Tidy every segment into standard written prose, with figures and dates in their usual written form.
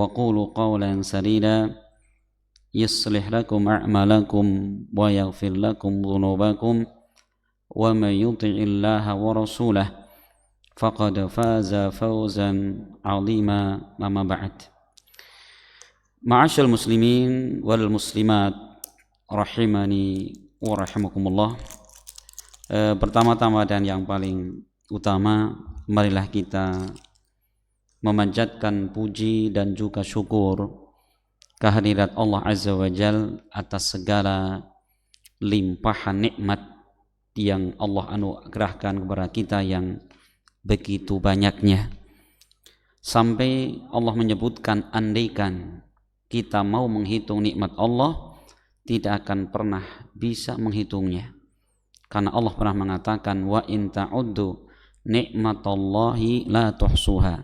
وقولوا قولا سديدا يصلح لكم أعمالكم ويغفر لكم ذنوبكم ومن يطع الله ورسوله فقد فاز فوزا عظيما. أما بعد. Ma'asyal muslimin wal muslimat rahimani wa rahimakumullah. Pertama-tama dan yang paling utama, marilah kita memanjatkan puji dan juga syukur kehadirat Allah Azza wa Jal atas segala limpahan nikmat yang Allah anugerahkan kepada kita yang begitu banyaknya, sampai Allah menyebutkan andaikan kita mau menghitung nikmat Allah tidak akan pernah bisa menghitungnya, karena Allah pernah mengatakan wa in ta'uddu nikmatallahi la tuhsuha,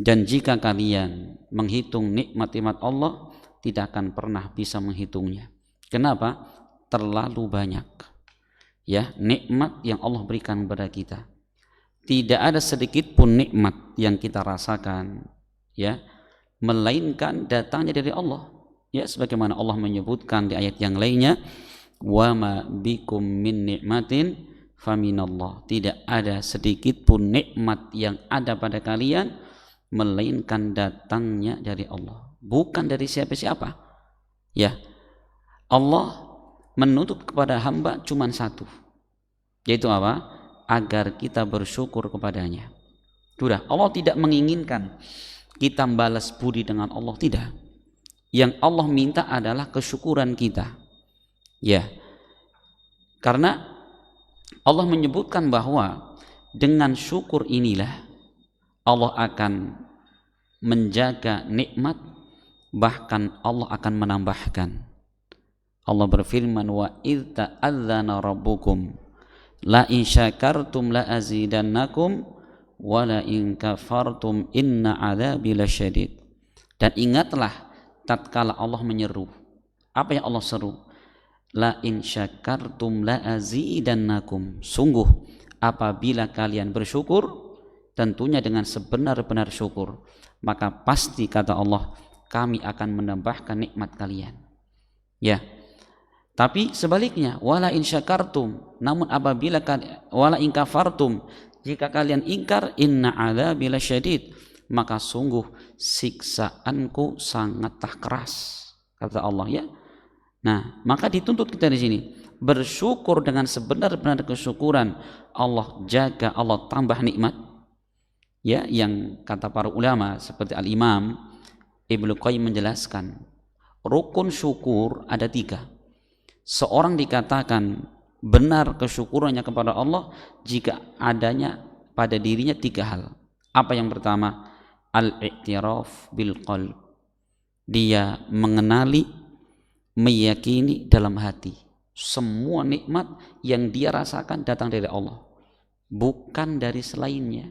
dan jika kalian menghitung nikmat-nikmat Allah tidak akan pernah bisa menghitungnya. Kenapa? Terlalu banyak ya nikmat yang Allah berikan kepada kita. Tidak ada sedikit pun nikmat yang kita rasakan ya melainkan datangnya dari Allah. Ya, sebagaimana Allah menyebutkan di ayat yang lainnya, wa ma bikum min nikmatin faminallah. Tidak ada sedikit pun nikmat yang ada pada kalian melainkan datangnya dari Allah, bukan dari siapa-siapa. Ya, Allah menuntut kepada hamba cuma satu, yaitu apa? Agar kita bersyukur kepadanya. Sudah, Allah tidak menginginkan kita membalas budi dengan Allah, tidak. Yang Allah minta adalah kesyukuran kita. Ya. Karena Allah menyebutkan bahwa dengan syukur inilah Allah akan menjaga nikmat, bahkan Allah akan menambahkan. Allah berfirman, wa idz ta'adzana rabbukum la in syakartum la azidannakum wala in kafartum inna adzabi lasyadid. Dan ingatlah tatkala Allah menyeru. Apa yang Allah seru? La in syakartum la azidannakum. Sungguh apabila kalian bersyukur, tentunya dengan sebenar-benar syukur, maka pasti kata Allah kami akan menambahkan nikmat kalian. Ya. Tapi sebaliknya, wala in syakartum, namun apabila wala in kafartum, jika kalian ingkar, inna adzabi lasyadid, maka sungguh siksaanku sangatlah keras, kata Allah ya. Nah, maka dituntut kita di sini bersyukur dengan sebenar-benar kesyukuran. Allah jaga, Allah tambah nikmat. Ya, yang kata para ulama seperti Al-Imam Ibnu Qayyim menjelaskan, rukun syukur ada 3. Seorang dikatakan benar kesyukurannya kepada Allah jika adanya pada dirinya 3 hal. Apa yang pertama? Al-i'tiraf bil qalb. Dia mengenali, meyakini dalam hati semua nikmat yang dia rasakan datang dari Allah, bukan dari selainnya.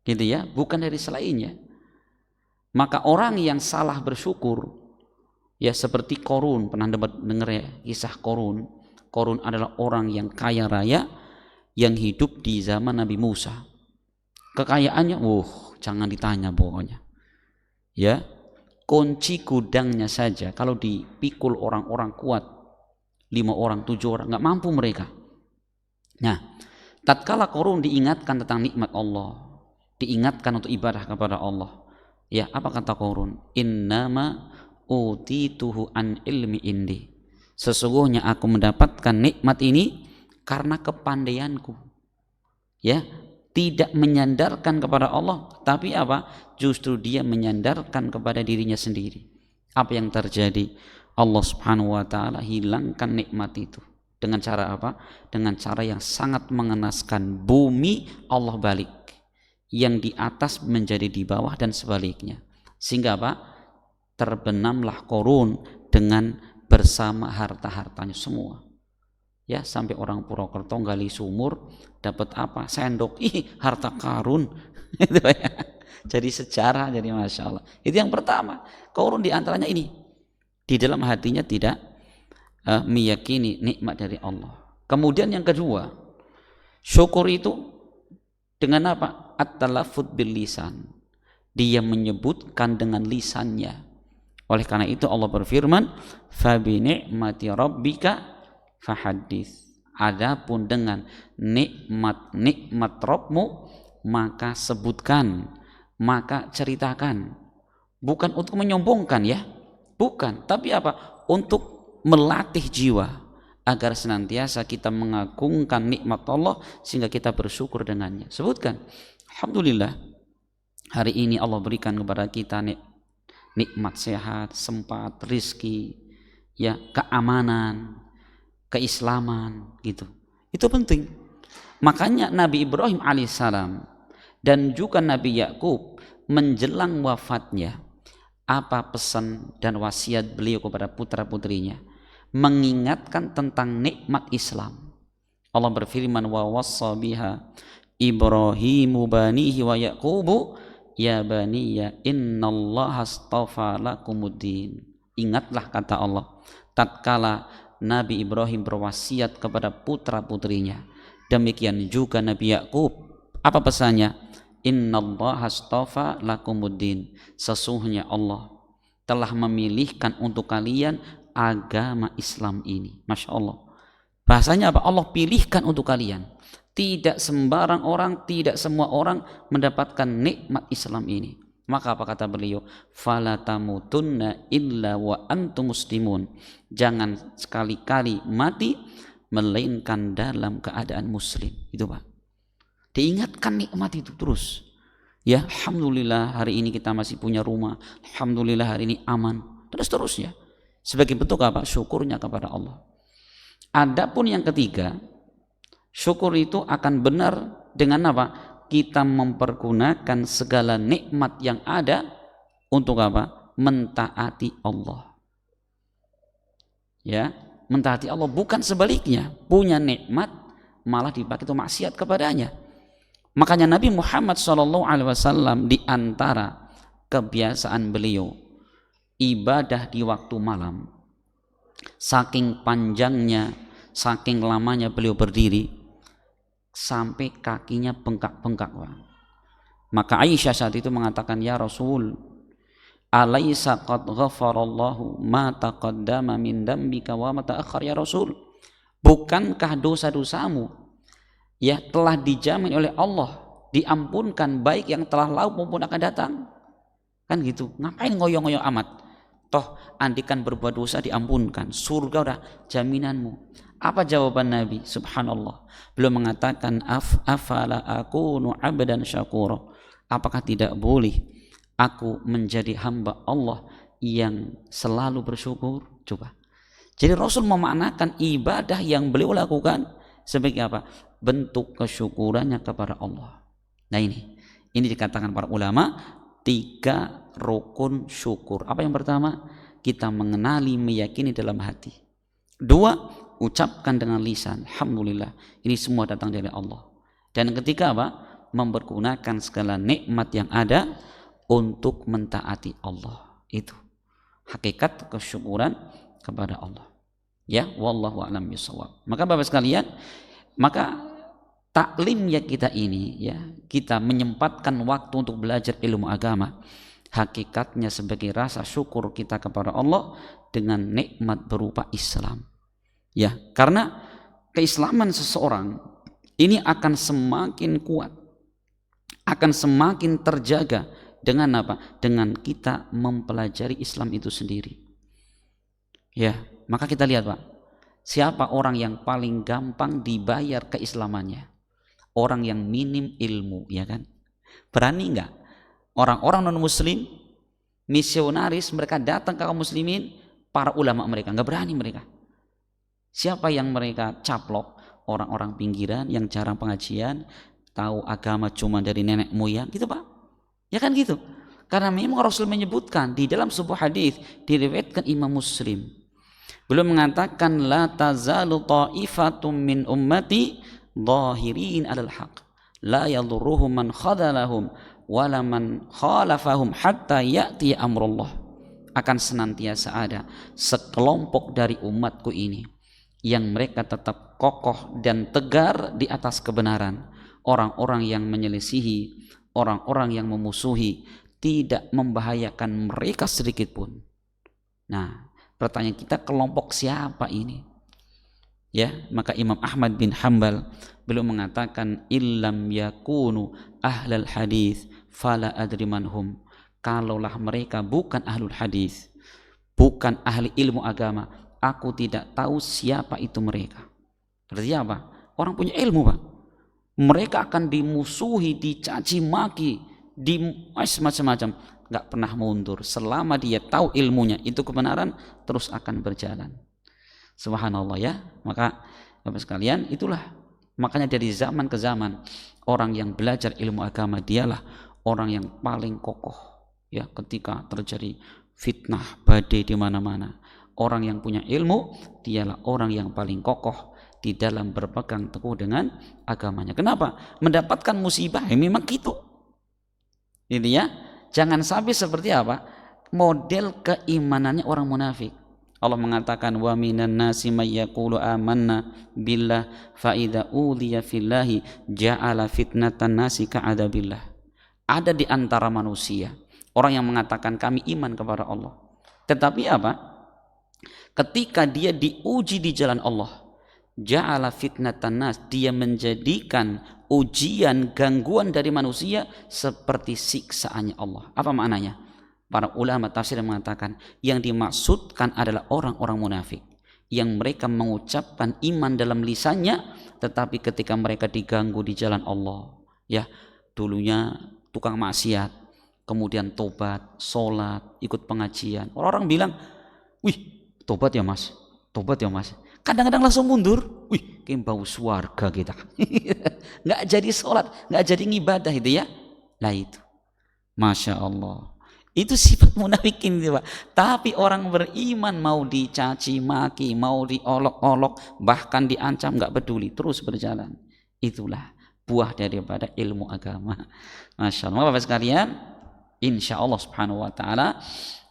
Gitu ya, bukan dari selainnya. Maka orang yang salah bersyukur, ya seperti Qarun, pernah dengar ya kisah Qarun. Qarun adalah orang yang kaya raya yang hidup di zaman Nabi Musa. Kekayaannya, jangan ditanya pokoknya. Ya, kunci gudangnya saja kalau dipikul orang-orang kuat, 5 orang, 7 orang, nggak mampu mereka. Nah, tatkala Qarun diingatkan tentang nikmat Allah, diingatkan untuk ibadah kepada Allah, ya apa kata Qarun? Innama utituhu an ilmi indi. Sesungguhnya aku mendapatkan nikmat ini karena kepandaianku. Ya, tidak menyandarkan kepada Allah, tapi apa? Justru dia menyandarkan kepada dirinya sendiri. Apa yang terjadi? Allah Subhanahu wa taala hilangkan nikmat itu. Dengan cara apa? Dengan cara yang sangat mengenaskan. Bumi Allah balik. Yang di atas menjadi di bawah dan sebaliknya. Sehingga apa? Terbenamlah Qarun dengan bersama harta-hartanya semua. Ya, sampai orang Purwokerto gali sumur dapat apa? Sendok. Harta karun. Itu ya. Jadi sejarah, jadi masya Allah. Itu yang pertama. Qarun diantaranya ini, di dalam hatinya tidak meyakini nikmat dari Allah. Kemudian yang kedua, syukur itu dengan apa? At-talaffuz bil lisan, dia menyebutkan dengan lisannya. Oleh karena itu Allah berfirman, fa bi ni'mati rabbika fahaddits. Adapun dengan nikmat Rabbmu maka sebutkan, maka ceritakan. Bukan untuk menyombongkan ya, bukan, tapi apa? Untuk melatih jiwa agar senantiasa kita mengagungkan nikmat Allah sehingga kita bersyukur dengannya. Sebutkan, alhamdulillah hari ini Allah berikan kepada kita nikmat sehat, sempat, rizki, ya, keamanan, keislaman, gitu. Itu penting. Makanya Nabi Ibrahim alaihissalam dan juga Nabi Yakub menjelang wafatnya, apa pesan dan wasiat beliau kepada putra-putrinya? Mengingatkan tentang nikmat Islam. Allah berfirman, wa wassa biha Ibrahimu banihi wa Yaqubu ya baniya innallaha astafa lakumuddin. Ingatlah kata Allah tatkala Nabi Ibrahim berwasiat kepada putra-putrinya, demikian juga Nabi Yakub. Apa pesannya? Innallaha astafa lakumuddin. Sesungguhnya Allah telah memilihkan untuk kalian agama Islam ini. Masya Allah. Bahasanya apa? Allah pilihkan untuk kalian. Tidak sembarang orang, tidak semua orang mendapatkan nikmat Islam ini. Maka apa kata beliau? Fala tamutunna illa wa antum muslimun. Jangan sekali-kali mati melainkan dalam keadaan muslim. Itu Pak. Diingatkan nikmat itu terus. Ya, alhamdulillah hari ini kita masih punya rumah. Alhamdulillah hari ini aman. Dan seterusnya. Sebagai bentuk apa? Syukurnya kepada Allah. Adapun yang ketiga, syukur itu akan benar dengan apa? Kita mempergunakan segala nikmat yang ada untuk apa? Mentaati Allah. Ya, mentaati Allah, bukan sebaliknya. Punya nikmat malah dipakai itu maksiat kepadanya. Makanya Nabi Muhammad SAW di antara kebiasaan beliau ibadah di waktu malam. Saking panjangnya, saking lamanya beliau berdiri sampai kakinya bengkak-bengkak. Maka Aisyah saat itu mengatakan, ya Rasul, alaysa qad ghafarallahu ma taqaddama min dambika wa ma ta'akhkhar ya Rasul. Bukankah dosa-dosamu ya telah dijamin oleh Allah, diampunkan baik yang telah lalu maupun akan datang? Kan gitu. Ngapain ngoyo-ngoyo amat? Toh andikan berbuat dosa diampunkan, surga udah jaminanmu. Apa jawaban Nabi? Subhanallah. Beliau mengatakan, afala akunu abdan syakura. Apakah tidak boleh aku menjadi hamba Allah yang selalu bersyukur? Coba. Jadi Rasul memaknakan ibadah yang beliau lakukan sebagai apa? Bentuk kesyukurannya kepada Allah. Nah ini dikatakan para ulama 3 rukun syukur. Apa yang pertama? Kita mengenali, meyakini dalam hati. 2, ucapkan dengan lisan. Alhamdulillah, ini semua datang dari Allah. Dan yang ketiga apa? Mempergunakan segala nikmat yang ada untuk mentaati Allah. Itu hakikat kesyukuran kepada Allah. Ya, wallahu a'lam bishawab. Maka Bapak sekalian, maka taklimnya kita ini ya, kita menyempatkan waktu untuk belajar ilmu agama, hakikatnya sebagai rasa syukur kita kepada Allah dengan nikmat berupa Islam. Ya, karena keislaman seseorang ini akan semakin kuat, akan semakin terjaga dengan apa? Dengan kita mempelajari Islam itu sendiri. Ya, maka kita lihat Pak, siapa orang yang paling gampang dibayar keislamannya? Orang yang minim ilmu, ya kan? Berani enggak? Orang-orang non-muslim, misionaris, mereka datang ke kaum muslimin, para ulama mereka, enggak berani mereka. Siapa yang mereka caplok? Orang-orang pinggiran yang jarang pengajian, tahu agama cuma dari nenek moyang, gitu Pak. Ya kan gitu. Karena memang Rasul menyebutkan di dalam sebuah hadis diriwayatkan Imam Muslim. Beliau mengatakan, la tazalu ta'ifatum min ummati zahirin alal haq la yadurruhum man khadalahum wala man khalafahum hatta ya'ti amrullah. Akan senantiasa ada sekelompok dari umatku ini yang mereka tetap kokoh dan tegar di atas kebenaran. Orang-orang yang menyelisihi, orang-orang yang memusuhi tidak membahayakan mereka sedikit pun. Nah, pertanyaan kita, kelompok siapa ini? Ya, maka Imam Ahmad bin Hanbal beliau mengatakan illam yakunu ahlal hadis fala adri manhum. Kalaulah mereka bukan ahlul hadis, bukan ahli ilmu agama, aku tidak tahu siapa itu mereka. Berarti apa? Orang punya ilmu, Pak. Mereka akan dimusuhi, dicaci maki, macam-macam, nggak pernah mundur. Selama dia tahu ilmunya itu kebenaran, terus akan berjalan. Subhanallah ya. Maka Bapak sekalian, itulah makanya dari zaman ke zaman orang yang belajar ilmu agama dialah orang yang paling kokoh ya ketika terjadi fitnah badai di mana-mana. Orang yang punya ilmu dialah orang yang paling kokoh di dalam berpegang teguh dengan agamanya. Kenapa? Mendapatkan musibah ya memang gitu. Ini ya, jangan sampai seperti apa? Model keimanannya orang munafik. Allah mengatakan wa minan nasi may yaqulu amanna billah fa idza udiya fillahi ja'ala fitnatan nasi ka'adabillah. Ada di antara manusia orang yang mengatakan kami iman kepada Allah. Tetapi apa? Ketika dia diuji di jalan Allah, ja'ala fitnatan nas, dia menjadikan ujian, gangguan dari manusia seperti siksaannya Allah. Apa maknanya? Para ulama tafsir mengatakan yang dimaksudkan adalah orang-orang munafik yang mereka mengucapkan iman dalam lisannya, tetapi ketika mereka diganggu di jalan Allah, ya dulunya tukang maksiat, kemudian tobat, sholat, ikut pengajian. Orang-orang bilang, wih tobat ya mas, tobat ya mas. Kadang-kadang langsung mundur, wih kayak bau surga kita. Nggak jadi sholat, nggak jadi ngibadah itu ya. Lah itu, masya Allah. Itu sifat munafikin itu, Pak. Tapi orang beriman mau dicaci maki, mau diolok-olok, bahkan diancam nggak peduli, terus berjalan. Itulah buah daripada ilmu agama. Masya Allah, Bapak sekalian, insya Allah subhanahu wa ta'ala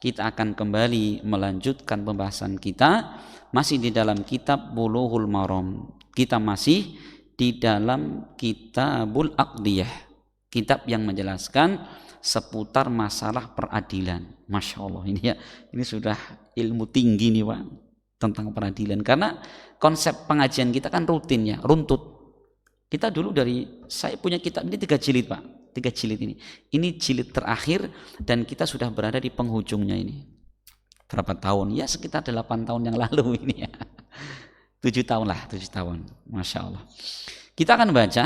kita akan kembali melanjutkan pembahasan kita masih di dalam kitab Bulughul Maram. Kita masih di dalam Kitabul Aqdiyah, kitab yang menjelaskan seputar masalah peradilan. Masya Allah, ini ya, ini sudah ilmu tinggi nih Pak tentang peradilan, karena konsep pengajian kita kan rutin ya, runtut. Kita dulu saya punya kitab ini 3 jilid Pak, 3 jilid ini jilid terakhir dan kita sudah berada di penghujungnya ini. Berapa tahun? Ya sekitar 8 tahun yang lalu ini ya. 7 tahun lah, 7 tahun. Masya Allah. Kita akan baca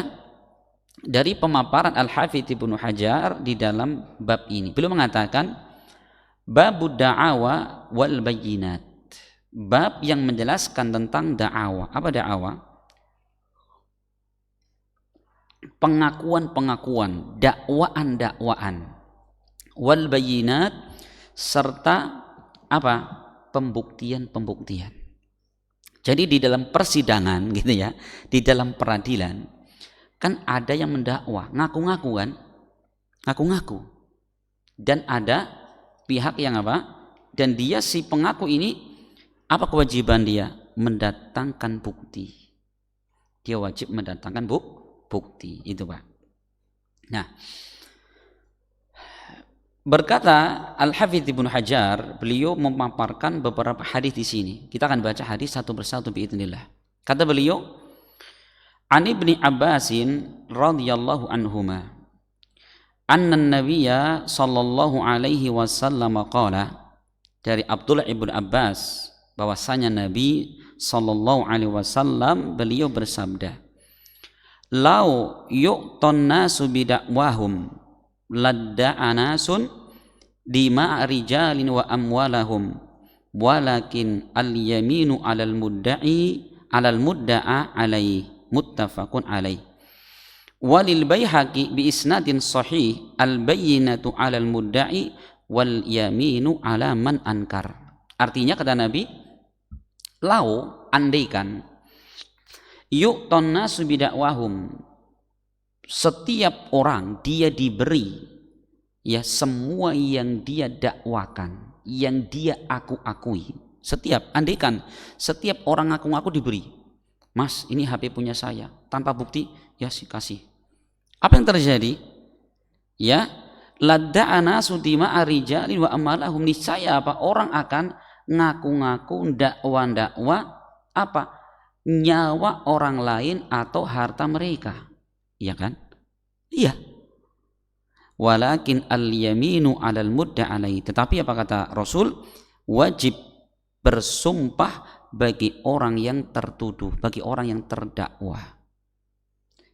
dari pemaparan Al-Hafidz Ibnu Hajar di dalam bab ini. Beliau mengatakan babud da'awa wal bayyinat, bab yang menjelaskan tentang da'awa. Apa da'awa? Pengakuan-pengakuan, dakwaan-dakwaan, wal bayyinat, serta apa? Pembuktian-pembuktian. Jadi di dalam persidangan gitu ya, di dalam peradilan kan ada yang mendakwah, ngaku-ngaku kan, ngaku-ngaku, dan ada pihak yang apa, dan dia si pengaku ini apa kewajiban dia? Mendatangkan bukti. Dia wajib mendatangkan bukti itu Pak. Nah, berkata Al-Hafidz Ibnu Hajar, beliau memaparkan beberapa hadis di sini. Kita akan baca hadis satu persatu biidznillah. Kata beliau, An Ibni Abbasin radhiyallahu anhuma anna nabiyya sallallahu alaihi wasallam qala, dari Abdullah ibn Abbas bahwasanya Nabi sallallahu alaihi wasallam beliau bersabda, lau yu'ton nasu bidakwahum ladda'a nasun dima'a rijalin wa amwalahum walakin al-yaminu 'alal mudda'i 'alal mudda'a 'alaihi muttafaqun alaih. Walil Baihaqi bi isnadin sahih al bayyinatu 'alal mudda'i wal yaminu 'ala man ankar. Artinya kata Nabi, lau andaikan yu'ton nasu bidakwahum, setiap orang dia diberi ya semua yang dia dakwakan, yang dia akui. Andaikan setiap orang ngaku-ngaku diberi, Mas ini HP punya saya, tanpa bukti ya sih kasih. Apa yang terjadi? Ya, ladda'ana sudima arijalin wa amalahum, niscaya apa, orang akan ngaku-ngaku dakwa apa, nyawa orang lain atau harta mereka, iya kan? Iya. Walakin al-yaminu 'alal mudda alaihi, tetapi apa kata Rasul, wajib bersumpah bagi orang yang tertuduh, bagi orang yang terdakwa.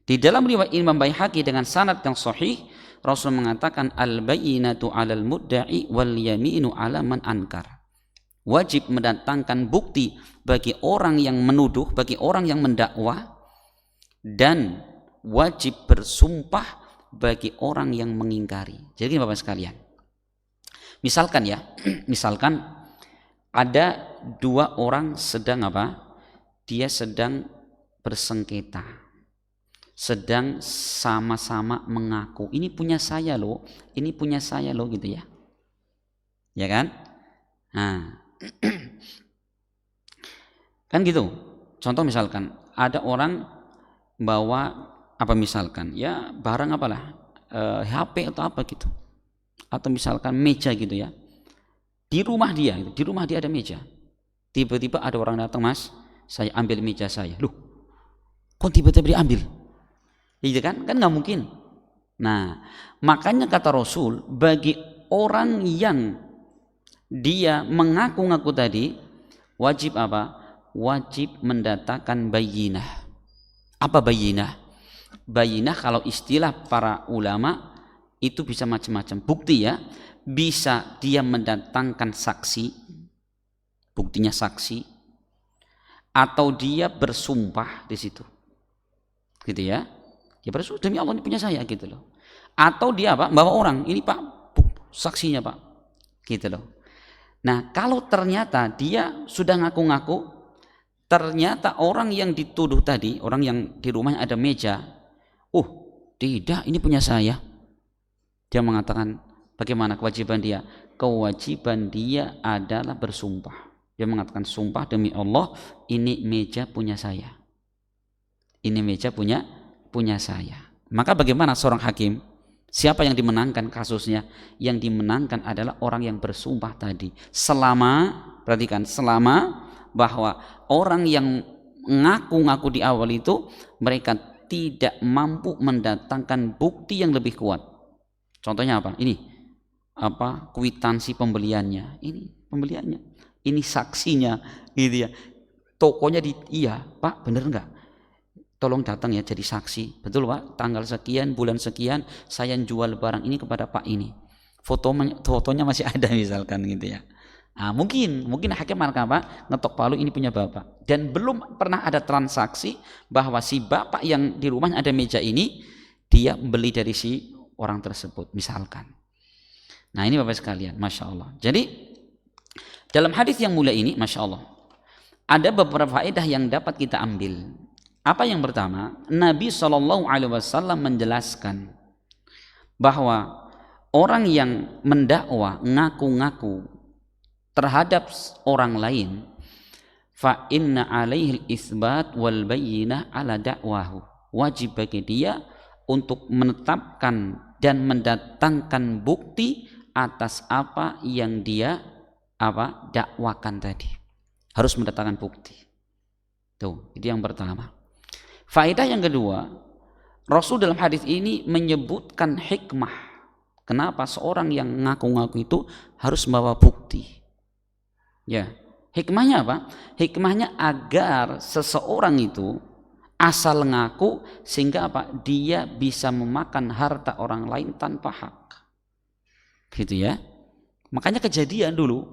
Di dalam riwayat Imam Baihaqi dengan sanad yang sahih, Rasul mengatakan al-bayyinatu 'alal mudda'i wal yaminu 'ala man ankar. Wajib mendatangkan bukti bagi orang yang menuduh, bagi orang yang mendakwa, dan wajib bersumpah bagi orang yang mengingkari. Jadi Bapak sekalian, misalkan ya, misalkan ada dua orang sedang apa? Dia sedang bersengketa, sedang sama-sama mengaku ini punya saya loh, ini punya saya loh, gitu ya, ya kan? Nah, kan gitu. Contoh misalkan ada orang bawa apa, misalkan ya barang apalah, HP atau apa gitu, atau misalkan meja gitu ya, di rumah dia ada meja, tiba-tiba ada orang datang, mas saya ambil meja saya, loh kok tiba-tiba diambil, gitu kan nggak mungkin. Nah makanya kata Rasul, bagi orang yang dia mengaku-ngaku tadi, wajib apa, wajib mendatangkan bayyinah. Apa bayyinah? Bayyinah kalau istilah para ulama itu bisa macam-macam bukti ya, bisa dia mendatangkan saksi, buktinya saksi, atau dia bersumpah di situ, gitu ya, dia bersumpah demi Allah ini punya saya, gitu loh, atau dia apa, bawa orang, ini pak saksinya pak, gitu loh. Nah kalau ternyata dia sudah ngaku-ngaku, ternyata orang yang dituduh tadi, orang yang di rumahnya ada meja, tidak, ini punya saya, dia mengatakan bagaimana kewajiban dia? Kewajiban dia adalah bersumpah. Dia mengatakan, sumpah demi Allah ini meja punya saya, ini meja punya saya. Maka bagaimana seorang hakim? Siapa yang dimenangkan kasusnya? Yang dimenangkan adalah orang yang bersumpah tadi. Selama, perhatikan, selama bahwa orang yang ngaku-ngaku di awal itu mereka tidak mampu mendatangkan bukti yang lebih kuat. Contohnya apa? Ini apa, kwitansi pembeliannya, ini pembeliannya, ini saksinya, gitu ya. Tokonya iya pak, bener nggak? Tolong datang ya jadi saksi, betul pak, tanggal sekian bulan sekian saya jual barang ini kepada pak ini, fotonya masih ada misalkan, gitu ya. Nah, mungkin hakim apa, ngetok palu ini punya bapak, dan belum pernah ada transaksi bahwa si bapak yang di rumahnya ada meja ini dia beli dari si orang tersebut misalkan. Nah ini bapak sekalian, masya Allah. Jadi dalam hadis yang mulia ini, masya Allah, ada beberapa faedah yang dapat kita ambil. Apa yang pertama? Nabi SAW menjelaskan bahwa orang yang mendakwa, ngaku-ngaku terhadap orang lain, fa inna alaihi isbat wal bayyinah ala dakwahu, wajib bagi dia untuk menetapkan dan mendatangkan bukti atas apa yang dia apa dakwakan tadi, harus mendatangkan bukti. Tuh, itu yang pertama. Faedah yang kedua, Rasul dalam hadis ini menyebutkan hikmah kenapa seorang yang ngaku-ngaku itu harus membawa bukti. Ya, hikmahnya apa? Hikmahnya agar seseorang itu asal ngaku sehingga apa? Dia bisa memakan harta orang lain tanpa hak. Gitu ya. Makanya kejadian dulu.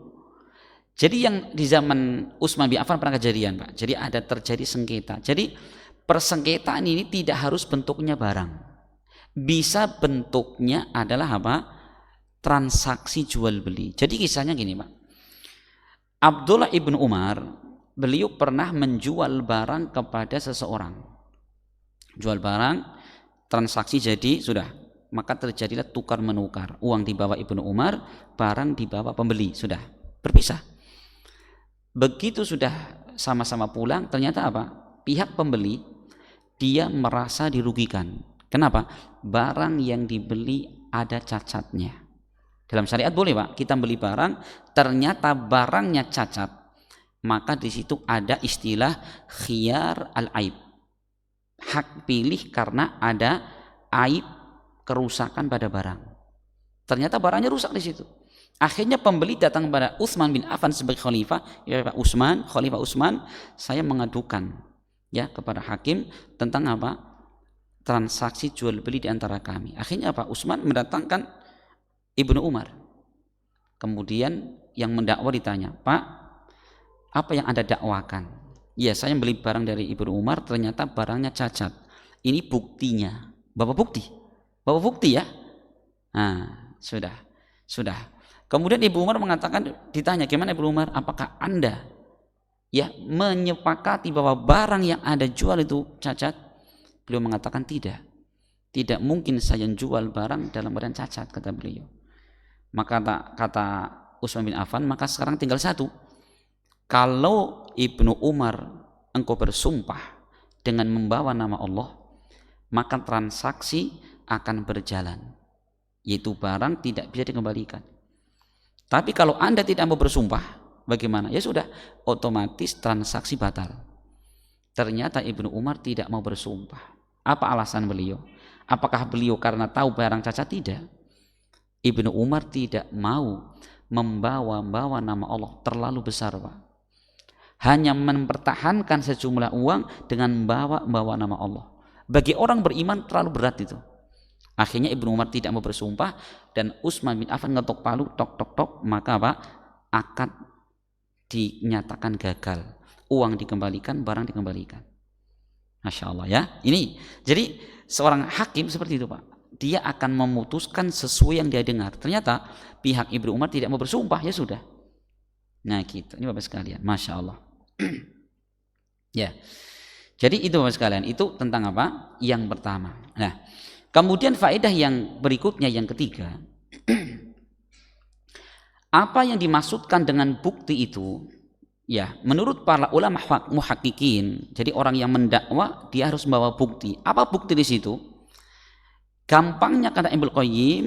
Jadi yang di zaman Utsman bin Affan pernah kejadian, Pak. Jadi ada terjadi sengketa. Jadi persengketaan ini tidak harus bentuknya barang. Bisa bentuknya adalah apa? Transaksi jual beli. Jadi kisahnya gini, Pak. Abdullah ibn Umar, beliau pernah menjual barang kepada seseorang. Jual barang, transaksi jadi sudah, maka terjadilah tukar menukar. Uang dibawa Ibnu Umar, barang dibawa pembeli, sudah berpisah. Begitu sudah sama-sama pulang, ternyata apa? Pihak pembeli dia merasa dirugikan. Kenapa? Barang yang dibeli ada cacatnya. Dalam syariat boleh Pak, kita beli barang ternyata barangnya cacat, maka di situ ada istilah khiyar al-aib, hak pilih karena ada aib kerusakan pada barang. Ternyata barangnya rusak di situ. Akhirnya pembeli datang kepada Utsman bin Affan sebagai khalifah, ya Pak Utsman, Khalifah Utsman, saya mengadukan ya kepada hakim tentang apa? Transaksi jual beli di antara kami. Akhirnya Pak Utsman mendatangkan Ibnu Umar. Kemudian yang mendakwa ditanya, "Pak, apa yang Anda dakwakan?" "Ya, saya beli barang dari Ibnu Umar, ternyata barangnya cacat. Ini buktinya." Bapak bukti? Bapak bukti ya? Nah, sudah. Kemudian Ibnu Umar mengatakan, ditanya, "Gimana Ibnu Umar? Apakah Anda ya menyepakati bahwa barang yang Anda jual itu cacat?" Beliau mengatakan, "Tidak. Tidak mungkin saya jual barang dalam keadaan cacat," kata beliau. Maka kata Utsman bin Affan, "Maka sekarang tinggal satu. Kalau Ibnu Umar engkau bersumpah dengan membawa nama Allah, maka transaksi akan berjalan, yaitu barang tidak bisa dikembalikan. Tapi kalau Anda tidak mau bersumpah, bagaimana? Ya sudah, otomatis transaksi batal." Ternyata Ibnu Umar tidak mau bersumpah. Apa alasan beliau? Apakah beliau karena tahu barang cacat? Tidak. Ibnu Umar tidak mau membawa nama Allah, terlalu besar Pak. Hanya mempertahankan sejumlah uang dengan membawa nama Allah. Bagi orang beriman terlalu berat itu. Akhirnya Ibnu Umar tidak mau bersumpah dan Utsman bin Affan ngetok palu, tok, maka Pak, akad dinyatakan gagal. Uang dikembalikan, barang dikembalikan. Masya Allah ya. Ini jadi seorang hakim seperti itu Pak. Dia akan memutuskan sesuai yang dia dengar. Ternyata pihak Ibnu Umar tidak mau bersumpah, ya sudah. Nah gitu. Ini Bapak sekalian, Masya Allah. Ya. Jadi itu Bapak sekalian, itu tentang apa? Yang pertama. Nah, kemudian faedah yang berikutnya, yang ketiga, apa yang dimaksudkan dengan bukti itu? Ya, menurut para ulama muhaqqiqin, jadi orang yang mendakwa dia harus membawa bukti. Apa bukti di situ? Gampangnya kata Ibnu Qayyim,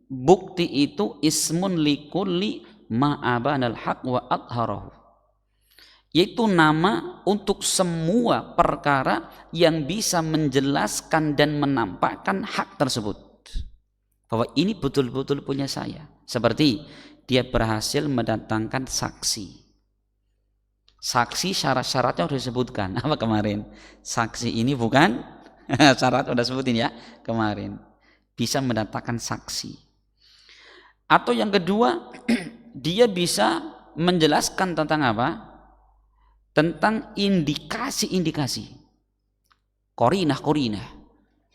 bukti itu ismun likulli ma'abanal haq wa adharahu, yaitu nama untuk semua perkara yang bisa menjelaskan dan menampakkan hak tersebut, bahwa ini betul-betul punya saya. Seperti dia berhasil mendatangkan saksi syarat-syaratnya sudah disebutkan apa kemarin. Saksi ini bukan syarat sudah sebutin ya kemarin, bisa mendatangkan saksi. Atau yang kedua, dia bisa menjelaskan tentang apa? Tentang indikasi-indikasi, korinah.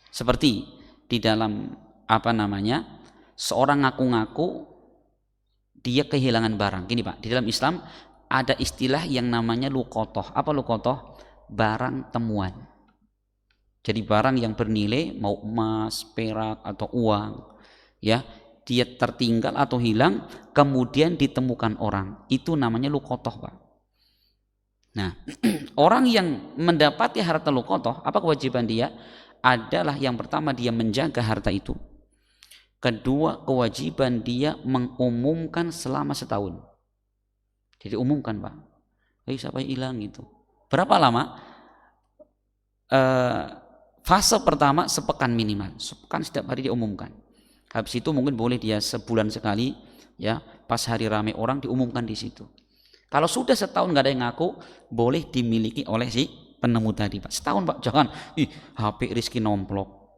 Seperti di dalam apa namanya, seorang ngaku-ngaku dia kehilangan barang. Gini Pak, di dalam Islam ada istilah yang namanya luqotoh. Apa luqotoh? Barang temuan. Jadi barang yang bernilai, mau emas, perak atau uang, ya, dia tertinggal atau hilang, kemudian ditemukan orang, itu namanya luqotoh Pak. Nah, orang yang mendapati harta luqotoh, apa kewajiban dia? Adalah yang pertama, dia menjaga harta itu. Kedua, kewajiban dia mengumumkan selama setahun. Jadi umumkan Pak, siapa yang hilang itu. Berapa lama? Fase pertama sepekan minimal, sepekan setiap hari diumumkan. Habis itu mungkin boleh dia sebulan sekali, ya, pas hari ramai orang diumumkan di situ. Kalau sudah setahun nggak ada yang ngaku, boleh dimiliki oleh si penemu tadi Pak. Setahun Pak, jangan HP Rizky nomplok.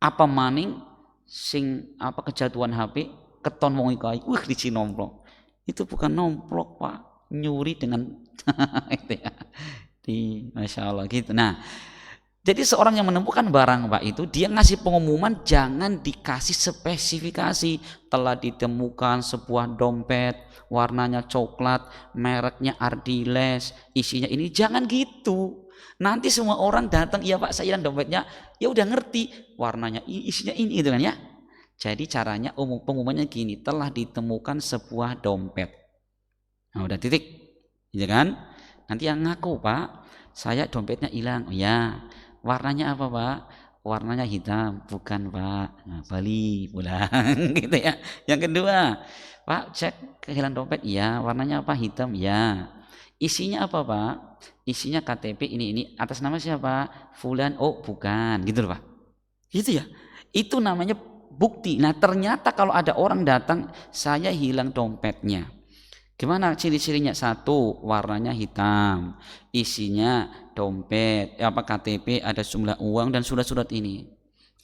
Apa maning sing apa kejatuhan HP keton wong iki, Rizky nomplok. Itu bukan nomplok Pak, nyuri dengan itu ya. Masya Allah gitu. Nah, jadi seorang yang menemukan barang Pak itu, dia ngasih pengumuman, jangan dikasih spesifikasi. Telah ditemukan sebuah dompet, warnanya coklat, mereknya Ardiles, isinya ini, jangan gitu. Nanti semua orang datang, iya Pak saya hilang dompetnya, ya udah ngerti warnanya isinya ini gitu kan ya. Jadi caranya pengumumannya gini, telah ditemukan sebuah dompet. Nah udah titik, ya kan? Nanti yang ngaku Pak, saya dompetnya hilang. Oh ya, warnanya apa Pak? warnanya hitam. Bukan Pak. Nah, Bali pulang gitu ya. Yang kedua, Pak cek kehilangan dompet. Iya. Warnanya apa? Hitam. Ya. Isinya apa Pak? Isinya KTP ini. Atas nama siapa? Fulan. Oh bukan. Gitu loh Pak. Gitu ya. Itu namanya bukti. Nah ternyata kalau ada orang datang, saya hilang dompetnya. Gimana ciri-cirinya? Satu, warnanya hitam, isinya dompet, KTP, ada jumlah uang dan surat-surat ini.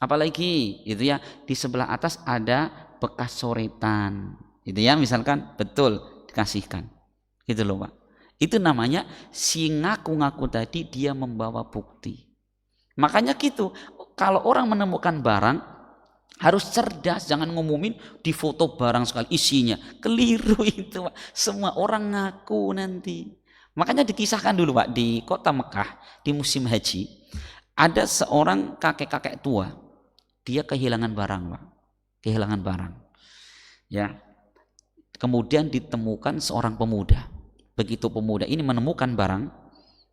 Apalagi itu ya, di sebelah atas ada bekas coretan. Itu ya, misalkan betul dikasihkan. Gitu loh Pak. Itu namanya si ngaku-ngaku tadi dia membawa bukti. Makanya gitu, kalau orang menemukan barang harus cerdas, jangan ngumumin di foto barang sekali isinya. Keliru itu Pak. Semua orang ngaku nanti. Makanya dikisahkan dulu Pak, di kota Mekah di musim haji ada seorang kakek-kakek tua. Dia kehilangan barang Pak. Kehilangan barang. Ya. Kemudian ditemukan seorang pemuda. Begitu pemuda ini menemukan barang,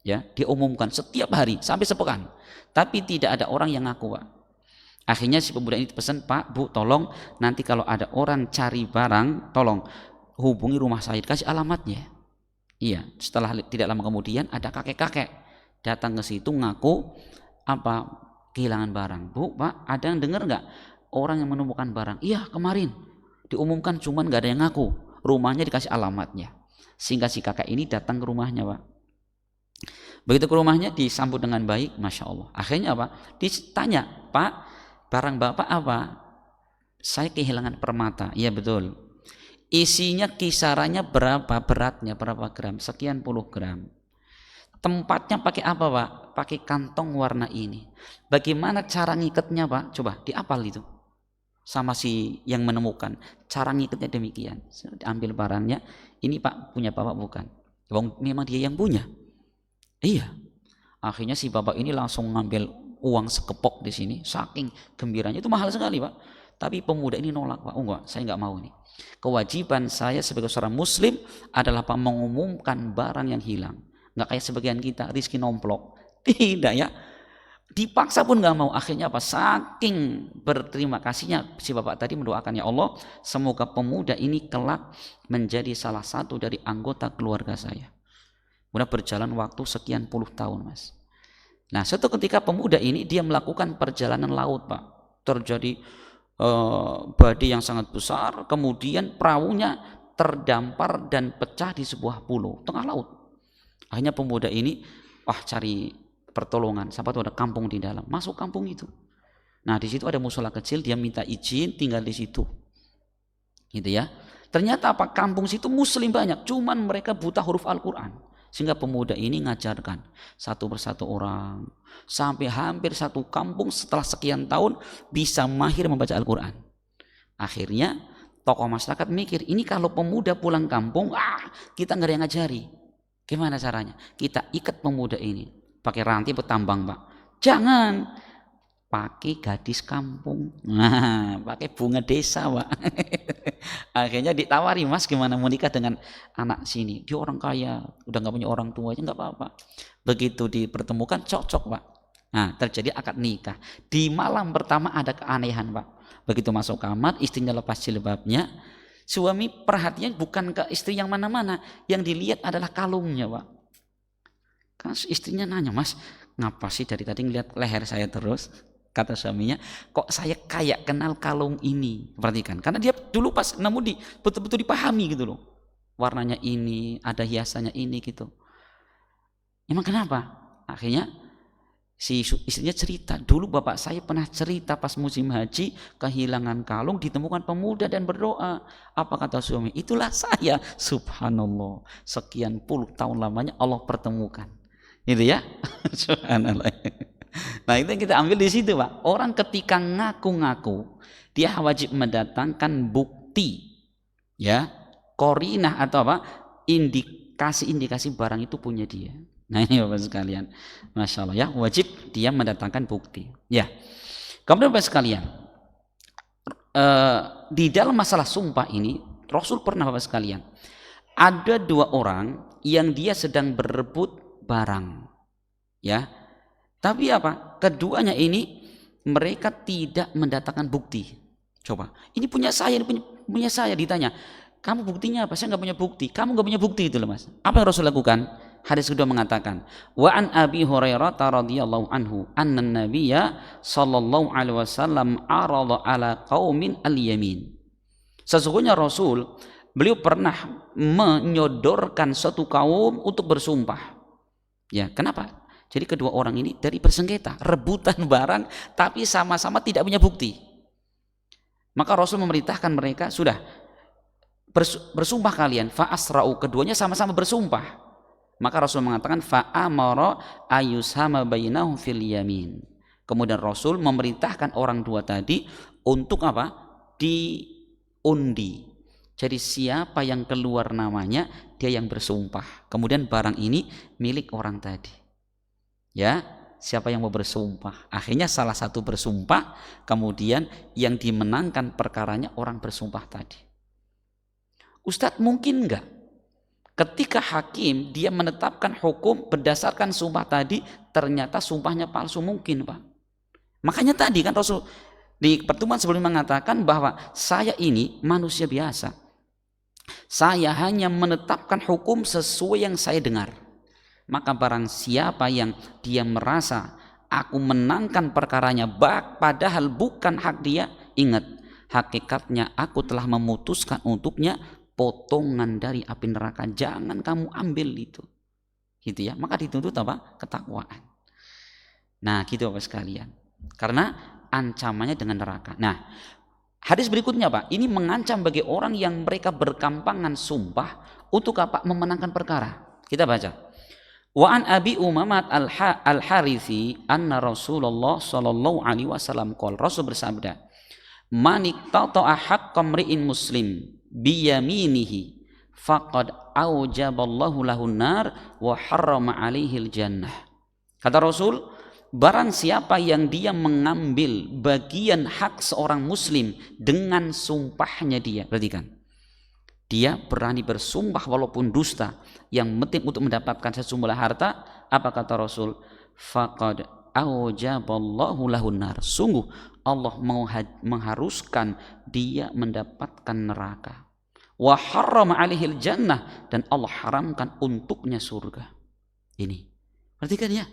ya, diumumkan setiap hari sampai sepekan. Tapi tidak ada orang yang ngaku Pak. Akhirnya si pemuda ini pesan, Pak, Bu, tolong nanti kalau ada orang cari barang, tolong hubungi rumah saya, kasih alamatnya. Iya, setelah tidak lama kemudian ada kakek-kakek datang ke situ ngaku kehilangan barang. Bu, Pak, ada yang dengar nggak orang yang menemukan barang? Iya, kemarin diumumkan cuman nggak ada yang ngaku. Rumahnya dikasih alamatnya. Sehingga si kakek ini datang ke rumahnya Pak. Begitu ke rumahnya disambut dengan baik, Masya Allah. Akhirnya ditanya, Pak, barang Bapak apa? Saya kehilangan permata. Iya betul. Isinya kisarannya berapa, beratnya berapa gram? Sekian puluh gram. Tempatnya pakai apa Pak? Pakai kantong warna ini. Bagaimana cara ngikatnya Pak? Coba diapal itu sama si yang menemukan. Cara ngikatnya demikian. Ambil barangnya. Ini Pak punya Bapak bukan? Memang dia yang punya. Iya. Akhirnya si Bapak ini langsung ngambil uang sekepok di sini, saking gembiranya. Itu mahal sekali Pak, tapi pemuda ini nolak Pak. Oh enggak, saya enggak mau ini. Kewajiban saya sebagai seorang muslim adalah Pak mengumumkan barang yang hilang. Enggak kayak sebagian kita rizki nomplok. Tidak ya, dipaksa pun enggak mau. Akhirnya saking berterima kasihnya si Bapak tadi mendoakan, ya Allah semoga pemuda ini kelak menjadi salah satu dari anggota keluarga saya. Mudah berjalan waktu sekian puluh tahun Mas. Nah, suatu ketika pemuda ini dia melakukan perjalanan laut Pak. Terjadi badai yang sangat besar, kemudian perahunya terdampar dan pecah di sebuah pulau tengah laut. Akhirnya pemuda ini cari pertolongan, sampai ada kampung di dalam, masuk kampung itu. Nah, di situ ada musola kecil, dia minta izin tinggal di situ. Gitu ya. Ternyata kampung situ muslim banyak, cuman mereka buta huruf Al-Qur'an. Sehingga pemuda ini ngajarkan satu persatu orang sampai hampir satu kampung setelah sekian tahun bisa mahir membaca Al-Quran. Akhirnya tokoh masyarakat mikir, ini kalau pemuda pulang kampung, kita nggak ada yang ngajari. Gimana caranya? Kita ikat pemuda ini pakai rantai petambang Pak. Jangan pakai gadis kampung, pakai bunga desa Pak. Akhirnya ditawari, Mas gimana mau nikah dengan anak sini, dia orang kaya, udah nggak punya orang tua aja, nggak apa-apa. Begitu dipertemukan cocok Pak. Nah terjadi akad nikah. Di malam pertama ada keanehan Pak. Begitu masuk kamar, istrinya lepas jilbabnya, suami perhatian bukan ke istri yang mana-mana, yang dilihat adalah kalungnya Pak. Kan istrinya nanya, Mas ngapa sih dari tadi ngeliat leher saya terus? Kata suaminya, kok saya kayak kenal kalung ini. Perhatikan, karena dia dulu pas nemu betul-betul dipahami gitu loh. Warnanya ini, ada hiasannya ini gitu. Emang kenapa? Akhirnya si istrinya cerita, dulu bapak saya pernah cerita pas musim haji kehilangan kalung, ditemukan pemuda dan berdoa. Apa kata suami? Itulah saya. Subhanallah, sekian puluh tahun lamanya Allah pertemukan. Gitu ya. Subhanallah. Nah itu yang kita ambil di situ Pak. Orang ketika ngaku-ngaku, dia wajib mendatangkan bukti, ya, korinah atau indikasi barang itu punya dia. Nah ini Bapak sekalian, Masya Allah ya, wajib dia mendatangkan bukti. Ya, kemudian Bapak sekalian, di dalam masalah sumpah ini, Rasul pernah Bapak sekalian, ada dua orang yang dia sedang berebut barang, ya. Tapi keduanya ini mereka tidak mendatangkan bukti. Coba, ini punya saya, punya saya, ditanya, kamu buktinya apa? Saya nggak punya bukti. Kamu nggak punya bukti, itu loh Mas. Apa yang Rasul lakukan? Hadis kedua mengatakan, wa an Abi Hurairah radhiyallahu anhu anna nabiyya sallallahu alaihi wasallam arada ala qaumin al-yamin. Sesungguhnya Rasul, beliau pernah menyodorkan suatu kaum untuk bersumpah. Ya, kenapa? Jadi kedua orang ini dari bersengketa, rebutan barang, tapi sama-sama tidak punya bukti. Maka Rasul memerintahkan mereka, sudah bersumpah kalian, fa asra'u, keduanya sama-sama bersumpah. Maka Rasul mengatakan fa amara ayushama bainahum fil yamin. Kemudian Rasul memerintahkan orang dua tadi untuk apa? Diundi. Jadi siapa yang keluar namanya, dia yang bersumpah. Kemudian barang ini milik orang tadi. Ya, siapa yang mau bersumpah? Akhirnya salah satu bersumpah, kemudian yang dimenangkan perkaranya orang bersumpah tadi. Ustadz, mungkin enggak ketika hakim dia menetapkan hukum berdasarkan sumpah tadi, ternyata sumpahnya palsu? Mungkin, Pak. Makanya tadi kan Rasul di pertemuan sebelumnya mengatakan bahwa saya ini manusia biasa, saya hanya menetapkan hukum sesuai yang saya dengar. Maka barang siapa yang dia merasa aku menangkan perkaranya padahal bukan hak dia, ingat, hakikatnya aku telah memutuskan untuknya potongan dari api neraka, jangan kamu ambil itu, gitu ya. Maka dituntut apa? Ketakwaan. Nah, gitu Bapak sekalian, karena ancamannya dengan neraka. Nah, hadis berikutnya Pak, ini mengancam bagi orang yang mereka berkampangan sumpah untuk apa? Memenangkan perkara. Kita baca. Wa an Abi Umamah al-Harithi anna Rasulullah sallallahu alaihi wasallam qol, Rasul bersabda, man iqtata'a haqqa mri'in muslim biyaminihi faqad aujaballahu lahun nar wa harrama alaihil jannah. Kata Rasul, barang siapa yang dia mengambil bagian hak seorang muslim dengan sumpahnya dia, perhatikan, dia berani bersumpah walaupun dusta, yang penting untuk mendapatkan sejumlah harta. Apa kata Rasul? Faqad aujaballahu lahun nar, sungguh Allah mengharuskan dia mendapatkan neraka. Wa harrama alaihil jannah, dan Allah haramkan untuknya surga. Ini, perhatikan ya,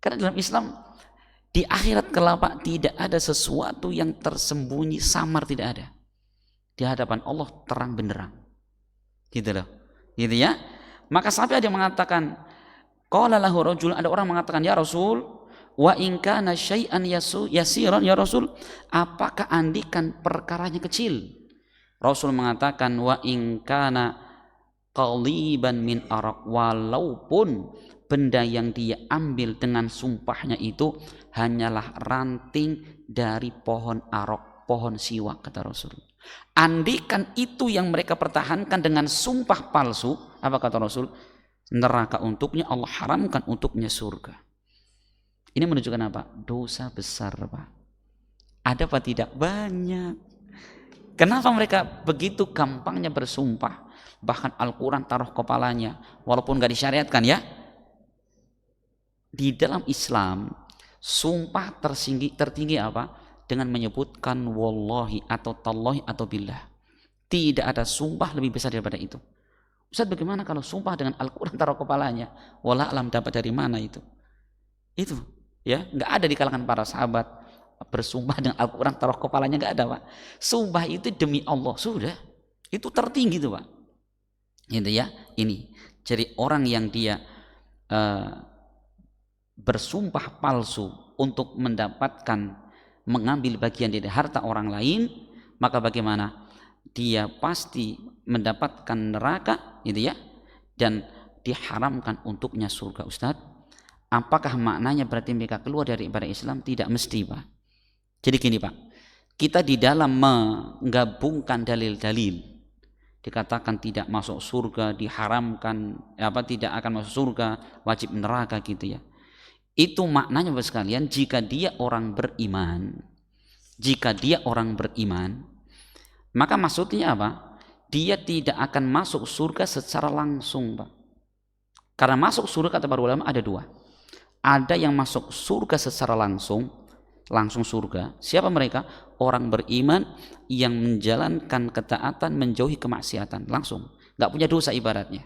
karena dalam Islam di akhirat kelak tidak ada sesuatu yang tersembunyi, samar, tidak ada. Di hadapan Allah terang benderang, gitu loh, gitu ya. Maka sampai ada yang mengatakan, qala lahu rajul, ada orang mengatakan, ya Rasul, wa in kana syai'an yasiran, ya Rasul, apakah andikan perkaranya kecil? Rasul mengatakan, wa in kana qaliban min arak, walaupun benda yang dia ambil dengan sumpahnya itu hanyalah ranting dari pohon arak, pohon siwak, kata Rasul. Andikan itu yang mereka pertahankan dengan sumpah palsu, apa kata Rasul? Neraka untuknya, Allah haramkan untuknya surga. Ini menunjukkan apa? Dosa besar, Pak. Ada apa tidak? Banyak. Kenapa mereka begitu gampangnya bersumpah? Bahkan Al-Quran taruh kepalanya, walaupun gak disyariatkan ya. Di dalam Islam, sumpah tertinggi apa? Dengan menyebutkan wallahi atau tallahi atau billah. Tidak ada sumpah lebih besar daripada itu. Ustaz, bagaimana kalau sumpah dengan Al-Quran taruh kepalanya? Wallah alam, dapat dari mana itu? Itu ya, nggak ada di kalangan para sahabat bersumpah dengan Al-Quran taruh kepalanya, nggak ada Pak. Sumpah itu demi Allah, sudah, itu tertinggi itu Pak. Gitu ya. Ini jadi orang yang dia bersumpah palsu untuk mendapatkan, mengambil bagian dari harta orang lain, maka bagaimana? Dia pasti mendapatkan neraka, gitu ya, dan diharamkan untuknya surga. Ustaz, apakah maknanya berarti mereka keluar dari ibadah Islam? Tidak mesti Pak. Jadi gini Pak, kita di dalam menggabungkan dalil-dalil, dikatakan tidak masuk surga, diharamkan tidak akan masuk surga, wajib neraka, gitu ya. Itu maknanya Bapak sekalian, jika dia orang beriman, maka maksudnya apa? Dia tidak akan masuk surga secara langsung Pak. Karena masuk surga kata para ulama ada dua. Ada yang masuk surga secara langsung, langsung surga. Siapa mereka? Orang beriman yang menjalankan ketaatan, menjauhi kemaksiatan, langsung nggak punya dosa ibaratnya.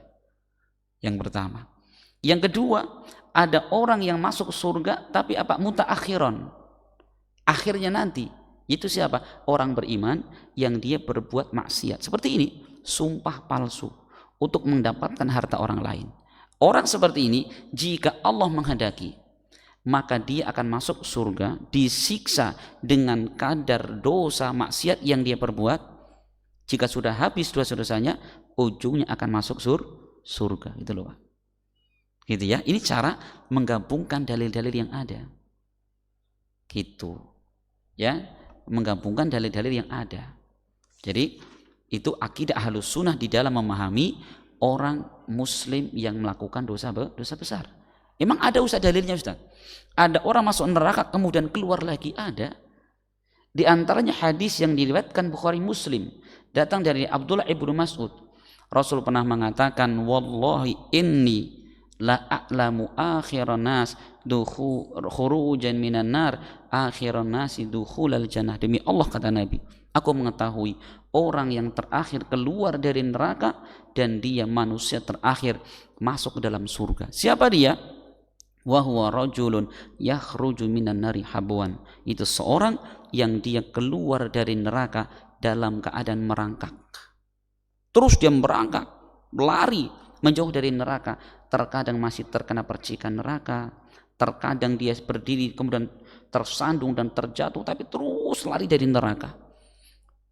Yang pertama. Yang kedua, ada orang yang masuk surga tapi apa? Mutaakhiron, akhirnya nanti. Itu siapa? Orang beriman yang dia berbuat maksiat seperti ini, sumpah palsu untuk mendapatkan harta orang lain. Orang seperti ini jika Allah menghendaki, maka dia akan masuk surga, disiksa dengan kadar dosa maksiat yang dia perbuat. Jika sudah habis dosa-dosanya, ujungnya akan masuk surga. Itu loh, Pak. Gitu ya. Ini cara menggabungkan dalil-dalil yang ada. Gitu. Ya, menggabungkan dalil-dalil yang ada. Jadi itu akidah Ahlus Sunnah di dalam memahami orang muslim yang melakukan dosa besar. Emang ada Ustaz dalilnya Ustaz? Ada orang masuk neraka kemudian keluar lagi, ada. Di antaranya hadis yang diriwayatkan Bukhari Muslim, datang dari Abdullah ibnu Mas'ud. Rasul pernah mengatakan, wallahi inni la a'lamu akhiran nas khurujan minan nar akhiran nasi dukhulal jannah. Demi Allah, kata Nabi, aku mengetahui orang yang terakhir keluar dari neraka dan dia manusia terakhir masuk ke dalam surga. Siapa dia? Wa huwa rajulun yakhruju minan nari habwan. Itu seorang yang dia keluar dari neraka dalam keadaan merangkak. Terus dia merangkak, lari menjauh dari neraka. Terkadang masih terkena percikan neraka, terkadang dia berdiri kemudian tersandung dan terjatuh, tapi terus lari dari neraka.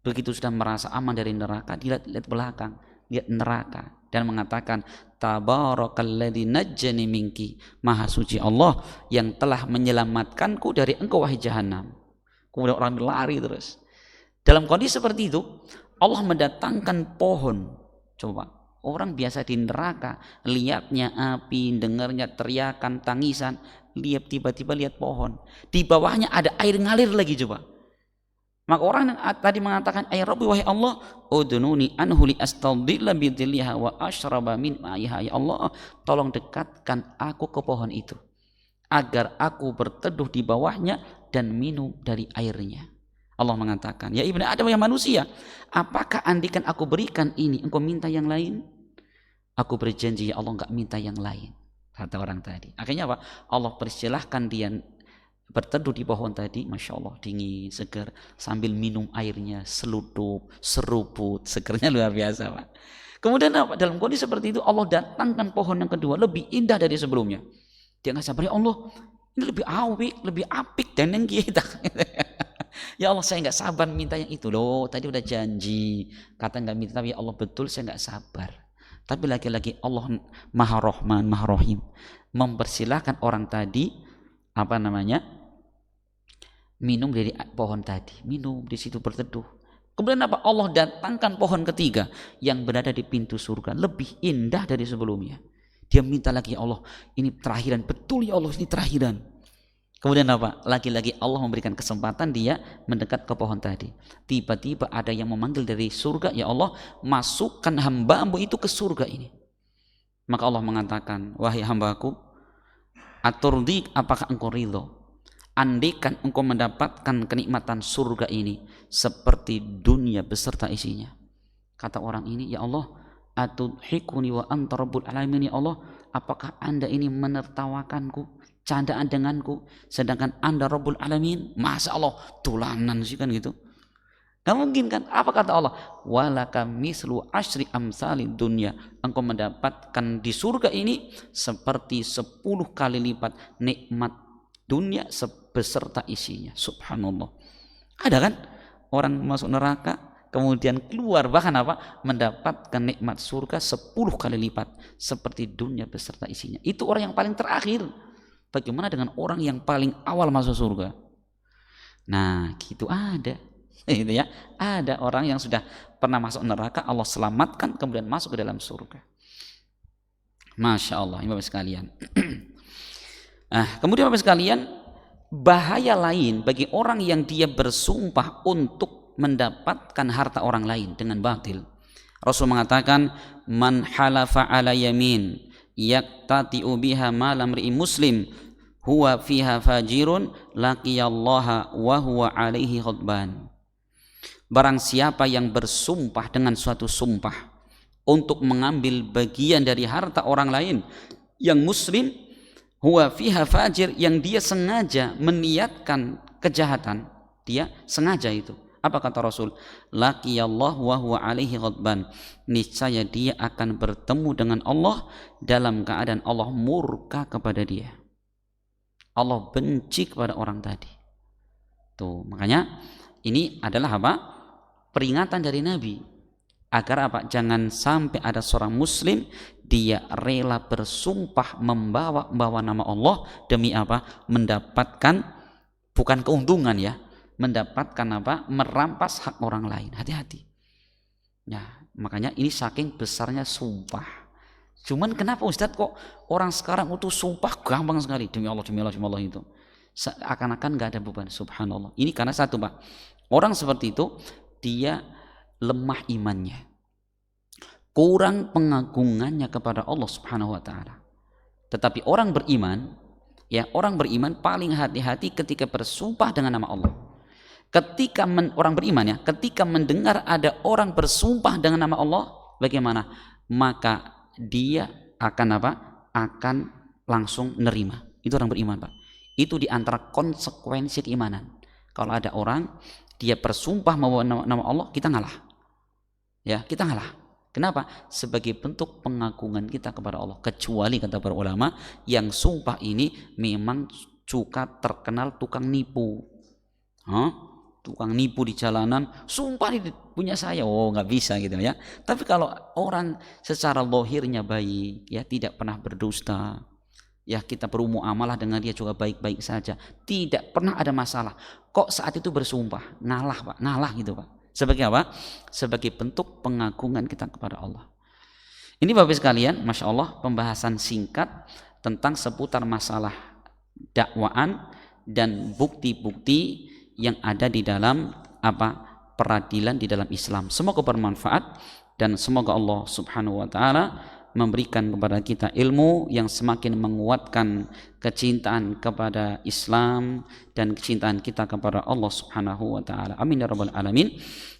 Begitu sudah merasa aman dari neraka, dia lihat belakang, lihat neraka dan mengatakan, tabarakalladzi najjani minki, maha suci Allah yang telah menyelamatkanku dari engkau wahai jahanam. Kemudian orang lari terus. Dalam kondisi seperti itu, Allah mendatangkan pohon. Coba, orang biasa di neraka, lihatnya api, dengarnya teriakan, tangisan, lihat tiba-tiba lihat pohon. Di bawahnya ada air ngalir lagi, coba. Maka orang yang tadi mengatakan, ay Rabbi wahai Allah, udnuni anhu li astadilla bidilliha wa ashraba min ma'iha. Ya Allah, tolong dekatkan aku ke pohon itu agar aku berteduh di bawahnya dan minum dari airnya. Allah mengatakan, ya ibnu Adam, ya manusia, apakah andikan aku berikan ini engkau minta yang lain? Aku berjanji ya Allah enggak minta yang lain, kata orang tadi. Akhirnya apa? Allah persilahkan dia berteduh di pohon tadi, masya Allah, dingin, segar, sambil minum airnya, seludup, seruput, segernya luar biasa, Pak. Kemudian apa? Dalam kondisi seperti itu Allah datangkan pohon yang kedua, lebih indah dari sebelumnya. Dia nggak sabar, ya Allah, ini lebih awik, lebih apik dan yang kita. Ya Allah, saya nggak sabar minta yang itu loh. Tadi udah janji, kata nggak minta, tapi ya Allah betul saya nggak sabar. Tapi lagi-lagi Allah Maha Rahman, Maha Rahim, mempersilahkan orang tadi minum dari pohon tadi, minum di situ berteduh. Kemudian apa? Allah datangkan pohon ketiga yang berada di pintu surga, lebih indah dari sebelumnya. Dia minta lagi, ya Allah, ini terakhiran, betul ya Allah, ini terakhiran. Kemudian apa? Lagi-lagi Allah memberikan kesempatan dia mendekat ke pohon tadi. Tiba-tiba ada yang memanggil dari surga, ya Allah, masukkan hamba-Mu itu ke surga ini. Maka Allah mengatakan, wahai hambaku, aturdik, apakah engkau ridho? Andaikan engkau mendapatkan kenikmatan surga ini seperti dunia beserta isinya. Kata orang ini, ya Allah, atudhikuni wa anta rabbul alamin, ya Allah, apakah Anda ini menertawakanku, candaan denganku, sedangkan Anda Rabbul Alamin? Masa Allah tulanan sih kan gitu? Gak mungkin kan? Apa kata Allah? Walaka mislu asyri amsali dunya. Engkau mendapatkan di surga ini seperti 10 kali lipat nikmat dunia beserta isinya. Subhanallah. Ada kan orang masuk neraka kemudian keluar, bahkan apa? Mendapatkan nikmat surga 10 kali lipat seperti dunia beserta isinya. Itu orang yang paling terakhir. Bagaimana dengan orang yang paling awal masuk surga? Nah, gitu ada. Gitu ya. Ada orang yang sudah pernah masuk neraka, Allah selamatkan kemudian masuk ke dalam surga. Masya Allah, Bapak sekalian. Kemudian Bapak sekalian, bahaya lain bagi orang yang dia bersumpah untuk mendapatkan harta orang lain dengan batil. Rasul mengatakan, man halafa ala yamin yaktati'u biha malam ri'i muslim huwa fiha fajirun laqiyallaha wa huwa alaihi ghadban. Barang siapa yang bersumpah dengan suatu sumpah untuk mengambil bagian dari harta orang lain yang muslim, huwa fiha fajir, yang dia sengaja meniatkan kejahatan, dia sengaja itu. Apa kata Rasul? Laqiyallahu wa huwa alaihi ghadban. Niscaya dia akan bertemu dengan Allah dalam keadaan Allah murka kepada dia. Allah benci kepada orang tadi. Tuh, makanya ini adalah apa? Peringatan dari Nabi agar apa? Jangan sampai ada seorang muslim dia rela bersumpah membawa nama Allah demi apa? Mendapatkan, bukan keuntungan ya, mendapatkan apa? Merampas hak orang lain. Hati-hati. Ya, makanya ini saking besarnya sumpah. Cuman kenapa Ustadz kok orang sekarang itu sumpah gampang sekali, demi Allah, demi Allah, demi Allah itu. Seakan-akan nggak ada beban. Subhanallah. Ini karena satu, Pak. Orang seperti itu dia lemah imannya, kurang pengagungannya kepada Allah Subhanahu wa taala. Tetapi orang beriman, ya, orang beriman paling hati-hati ketika bersumpah dengan nama Allah. Ketika orang beriman ya, ketika mendengar ada orang bersumpah dengan nama Allah, bagaimana? Maka dia akan apa? Akan langsung nerima. Itu orang beriman, Pak. Itu diantara konsekuensi keimanan. Kalau ada orang dia bersumpah membawa nama Allah, kita ngalah. Ya, kita ngalah. Kenapa? Sebagai bentuk pengagungan kita kepada Allah. Kecuali kata para ulama, yang sumpah ini memang suka terkenal tukang nipu. Tukang nipu di jalanan, sumpah ini punya saya, oh nggak bisa gitu ya. Tapi kalau orang secara lohirnya baik, ya tidak pernah berdusta, ya kita bermuamalah dengan dia juga baik-baik saja, tidak pernah ada masalah. Kok saat itu bersumpah? Ngalah, Pak, ngalah gitu, Pak. Sebagai apa? Sebagai bentuk pengagungan kita kepada Allah. Ini Bapak sekalian, Masya Allah, pembahasan singkat tentang seputar masalah dakwaan dan bukti-bukti yang ada di dalam apa? Peradilan di dalam Islam. Semoga bermanfaat dan semoga Allah Subhanahu wa taala memberikan kepada kita ilmu yang semakin menguatkan kecintaan kepada Islam dan kecintaan kita kepada Allah Subhanahu wa taala. Amin ya rabbal alamin.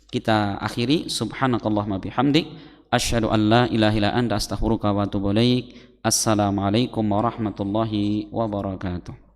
Kita akhiri, subhanakallahumma bihamdik asyhadu an la ilaha illa anta astaghfiruka wa atubu ilaik. Assalamualaikum warahmatullahi wabarakatuh.